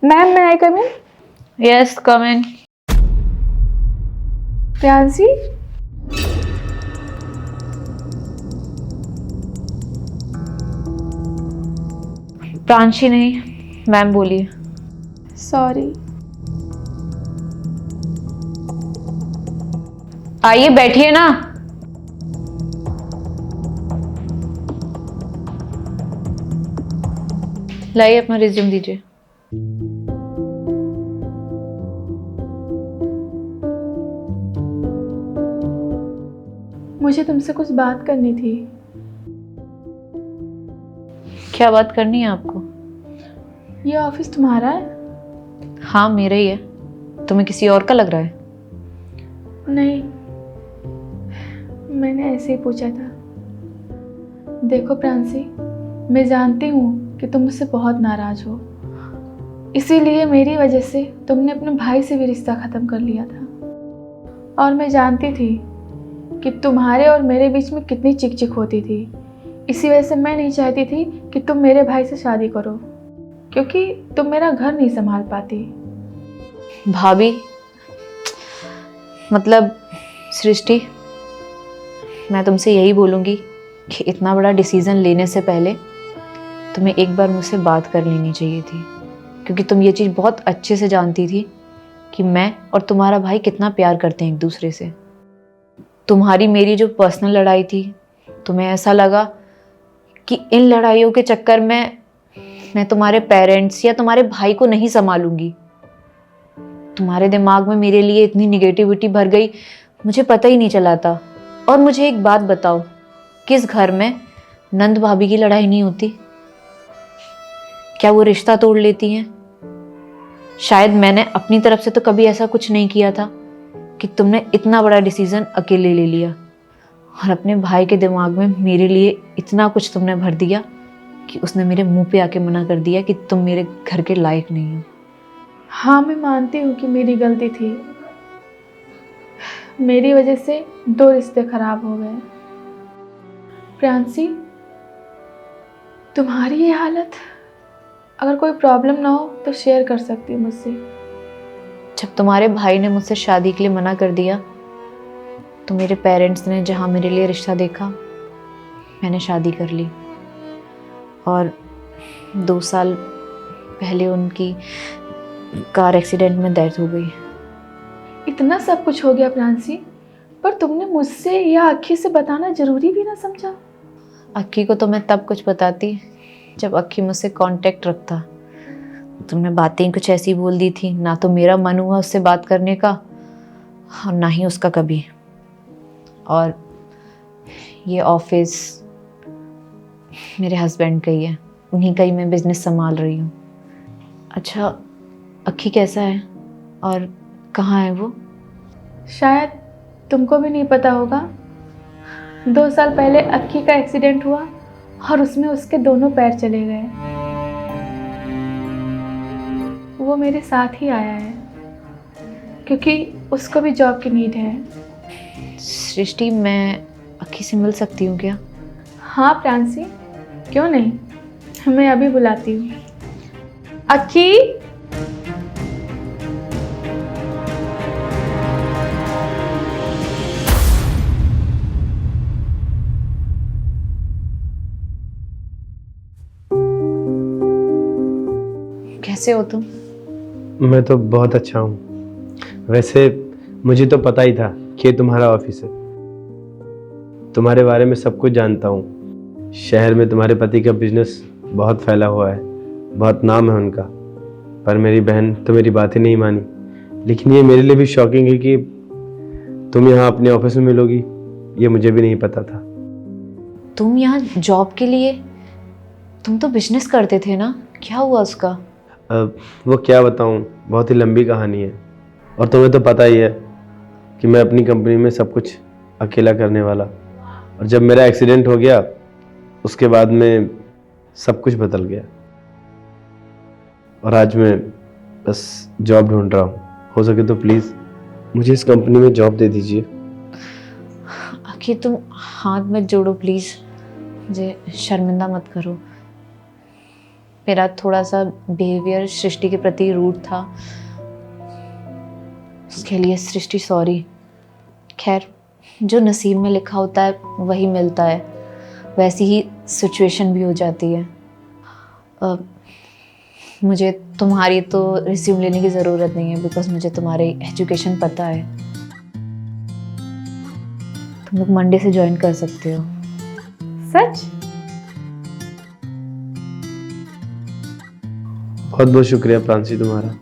Ma'am, may I come in? Yes, come in. Priyanshi, Pranshi नहीं, ma'am बोलिए। Sorry. आइए बैठिए ना। लाइए अपना रिज्यूम दीजिए। मुझे तुमसे कुछ बात करनी थी। क्या बात करनी है आपको? ये ऑफिस तुम्हारा है? हाँ मेरा ही है। तुम्हें किसी और का लग रहा है? नहीं, मैंने ऐसे ही पूछा था। देखो प्रियांशी, मैं जानती हूँ कि तुम मुझसे बहुत नाराज हो, इसीलिए मेरी वजह से तुमने अपने भाई से भी रिश्ता ख़त्म कर लिया था। और मैं जानती थी कि तुम्हारे और मेरे बीच में कितनी चिक चिक होती थी। इसी वजह से मैं नहीं चाहती थी कि तुम मेरे भाई से शादी करो, क्योंकि तुम मेरा घर नहीं संभाल पाती। भाभी, मतलब सृष्टि, मैं तुमसे यही बोलूँगी कि इतना बड़ा डिसीज़न लेने से पहले तुम्हें एक बार मुझसे बात कर लेनी चाहिए थी, क्योंकि तुम ये चीज़ बहुत अच्छे से जानती थी कि मैं और तुम्हारा भाई कितना प्यार करते हैं एक दूसरे से। तुम्हारी मेरी जो पर्सनल लड़ाई थी, तुम्हें ऐसा लगा कि इन लड़ाइयों के चक्कर में मैं तुम्हारे पेरेंट्स या तुम्हारे भाई को नहीं संभालूंगी। तुम्हारे दिमाग में मेरे लिए इतनी निगेटिविटी भर गई, मुझे पता ही नहीं चला था। और मुझे एक बात बताओ, किस घर में नंद भाभी की लड़ाई नहीं होती? क्या वो रिश्ता तोड़ लेती हैं? शायद मैंने अपनी तरफ से तो कभी ऐसा कुछ नहीं किया था कि तुमने इतना बड़ा डिसीजन अकेले ले लिया, और अपने भाई के दिमाग में मेरे लिए इतना कुछ तुमने भर दिया कि उसने मेरे मुंह पे आके मना कर दिया कि तुम मेरे घर के लायक नहीं हो। हाँ, मैं मानती हूँ कि मेरी गलती थी। मेरी वजह से 2 रिश्ते खराब हो गए। प्रियांशी, तुम्हारी ये हालत, अगर कोई प्रॉब्लम ना हो तो शेयर कर सकती हो मुझसे। जब तुम्हारे भाई ने मुझसे शादी के लिए मना कर दिया तो मेरे पेरेंट्स ने जहाँ मेरे लिए रिश्ता देखा, मैंने शादी कर ली। और 2 साल पहले उनकी कार एक्सीडेंट में डेथ हो गई। इतना सब कुछ हो गया प्रियांशी, पर तुमने मुझसे या अक्की से बताना जरूरी भी ना समझा? अक्की को तो मैं तब कुछ बताती जब अक्की मुझसे कांटेक्ट रखता। तुमने बातें कुछ ऐसी बोल दी थी, ना तो मेरा मन हुआ उससे बात करने का और ना ही उसका कभी। और ये ऑफिस मेरे हस्बैंड का ही है, उन्हीं का ही मैं बिजनेस संभाल रही हूँ। अच्छा, अक्की कैसा है और कहाँ है वो? शायद तुमको भी नहीं पता होगा। 2 साल पहले अक्की का एक्सीडेंट हुआ और उसमें उसके दोनों पैर चले गए। वो मेरे साथ ही आया है क्योंकि उसको भी जॉब की नीड है। सृष्टि, मैं अक्की से मिल सकती हूँ क्या? हाँ प्रांसी, क्यों नहीं, मैं अभी बुलाती हूँ। अक्की, कैसे हो तुम? मैं तो बहुत अच्छा हूँ। वैसे मुझे तो पता ही था कि ये तुम्हारा ऑफिस है। तुम्हारे बारे में सब कुछ जानता हूँ। शहर में तुम्हारे पति का बिजनेस बहुत फैला हुआ है, बहुत नाम है उनका। पर मेरी बहन तो मेरी बात ही नहीं मानी। लेकिन ये मेरे लिए भी शॉकिंग है कि तुम यहाँ अपने ऑफिस में मिलोगी, ये मुझे भी नहीं पता था। तुम यहाँ जॉब के लिए? तुम तो बिजनेस करते थे ना, क्या हुआ उसका? वो क्या बताऊँ, बहुत ही लंबी कहानी है। और तुम्हें तो पता ही है कि मैं अपनी कंपनी में सब कुछ अकेला करने वाला। और जब मेरा एक्सीडेंट हो गया उसके बाद में सब कुछ बदल गया। और आज मैं बस जॉब ढूंढ रहा हूँ। हो सके तो प्लीज़ मुझे इस कंपनी में जॉब दे दीजिए। आखिर तुम हाथ मत जोड़ो प्लीज़, मुझे शर्मिंदा मत करो। मेरा थोड़ा सा बिहेवियर सृष्टि के प्रति रूड था, उसके लिए सृष्टि सॉरी। खैर, जो नसीब में लिखा होता है वही मिलता है, वैसी ही सिचुएशन भी हो जाती है। मुझे तुम्हारी तो रिज्यूम लेने की ज़रूरत नहीं है, बिकॉज मुझे तुम्हारे एजुकेशन पता है। तुम लोग मंडे से ज्वाइन कर सकते हो। सच? बहुत बहुत शुक्रिया प्रांसी तुम्हारा।